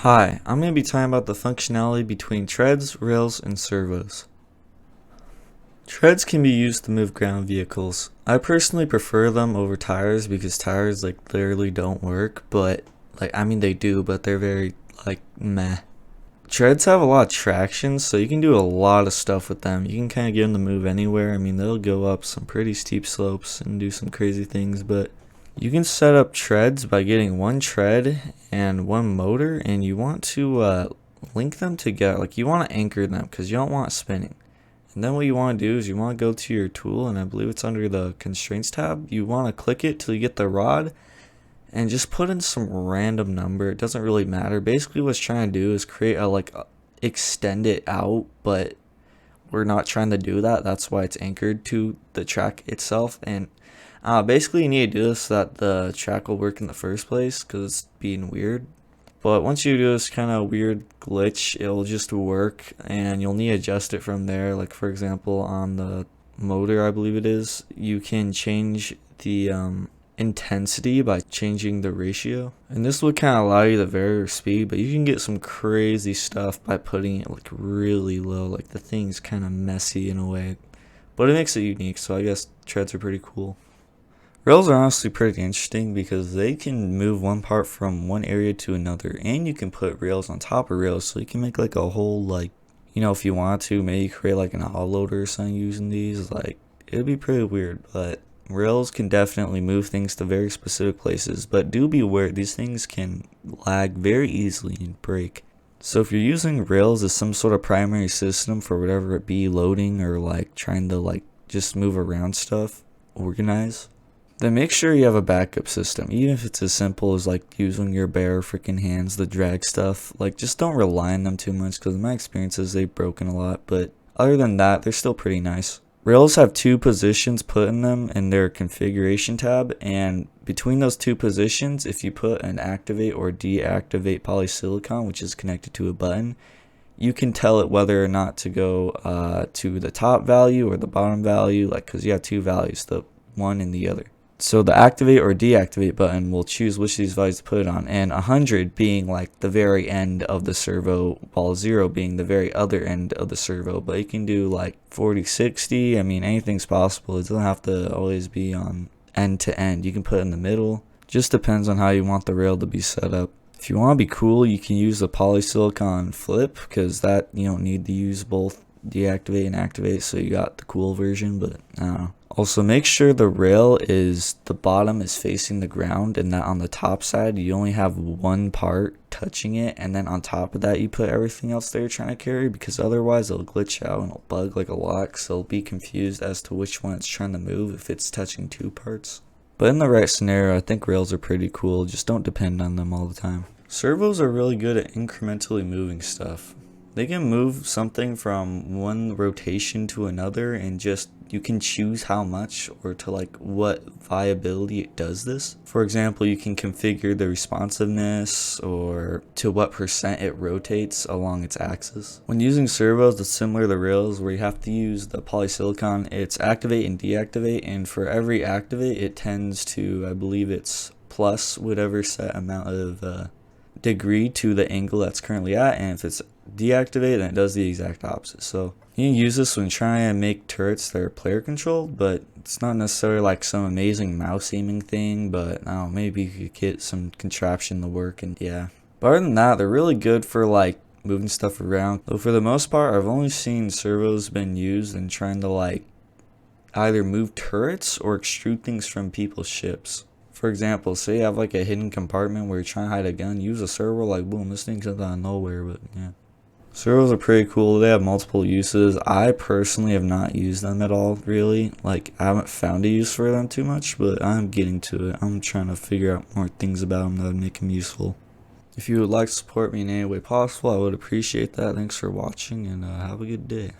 Hi, I'm going to be talking about the functionality between treads, rails, and servos. Treads can be used to move ground vehicles. I personally prefer them over tires because tires literally don't work, but they do, but they're very meh. Treads have a lot of traction, so you can do a lot of stuff with them. You can kind of get them to move anywhere. They'll go up some pretty steep slopes and do some crazy things, but you can set up treads by getting one tread and one motor, and you want to link them together. You want to anchor them because you don't want it spinning. And then what you want to do is you want to go to your tool, and I believe it's under the constraints tab. You want to click it till you get the rod, and just put in some random number. It doesn't really matter. Basically what it's trying to do is create extend it out, but we're not trying to do that. That's why it's anchored to the track itself. And basically you need to do this so that the track will work in the first place, because it's being weird. But once you do this kind of weird glitch, it'll just work, and you'll need to adjust it from there. Like for example, on the motor, I believe it is, you can change the intensity by changing the ratio, and this would kind of allow you to vary your speed, but you can get some crazy stuff by putting it really low. The thing's kind of messy in a way, but it makes it unique, so I guess treads are pretty cool. Rails are honestly pretty interesting because they can move one part from one area to another, and you can put rails on top of rails, so you can make a whole if you want to, maybe create an autoloader or something using these. It'd be pretty weird, but rails can definitely move things to very specific places, but do be aware these things can lag very easily and break. So if you're using rails as some sort of primary system for whatever it be, loading or trying to just move around stuff, organize, then make sure you have a backup system, even if it's as simple as using your bare freaking hands to drag stuff. Just don't rely on them too much, because in my experiences they've broken a lot, but other than that they're still pretty nice. Rails have two positions put in them in their configuration tab, and between those two positions, if you put an activate or deactivate polysilicon, which is connected to a button, you can tell it whether or not to go to the top value or the bottom value, because you have two values, the one and the other. So the activate or deactivate button will choose which of these values to put it on, and 100 being the very end of the servo, while 0 being the very other end of the servo. But you can do 40, 60, anything's possible. It doesn't have to always be on end to end. You can put it in the middle. Just depends on how you want the rail to be set up. If you want to be cool, you can use the polysilicon flip, because that you don't need to use both deactivate and activate, so you got the cool version, but I don't know. Also, make sure the rail is, the bottom is facing the ground, and that on the top side you only have one part touching it, and then on top of that you put everything else that you're trying to carry, because otherwise it'll glitch out and it'll bug a lot, so it'll be confused as to which one it's trying to move if it's touching two parts. But in the right scenario, I think rails are pretty cool. Just don't depend on them all the time. Servos are really good at incrementally moving stuff. They can move something from one rotation to another, and just you can choose how much or to what viability it does this. For example, you can configure the responsiveness or to what percent it rotates along its axis. When using servos, it's similar to rails, where you have to use the polysilicon. It's activate and deactivate, and for every activate it tends to, I believe it's plus whatever set amount of degree to the angle that's currently at, and if it's deactivate, then it does the exact opposite. So you can use this when trying to make turrets that are player controlled, but it's not necessarily some amazing mouse aiming thing, but I don't know, maybe you could get some contraption to work, and yeah. But other than that, they're really good for moving stuff around. Though for the most part, I've only seen servos been used in trying to either move turrets or extrude things from people's ships. For example, say you have a hidden compartment where you're trying to hide a gun, use a servo, boom, this thing comes out of nowhere. But yeah, servos are pretty cool. They have multiple uses. I personally have not used them at all, really. I haven't found a use for them too much, but I'm getting to it. I'm trying to figure out more things about them that would make them useful. If you would like to support me in any way possible, I would appreciate that. Thanks for watching, and have a good day.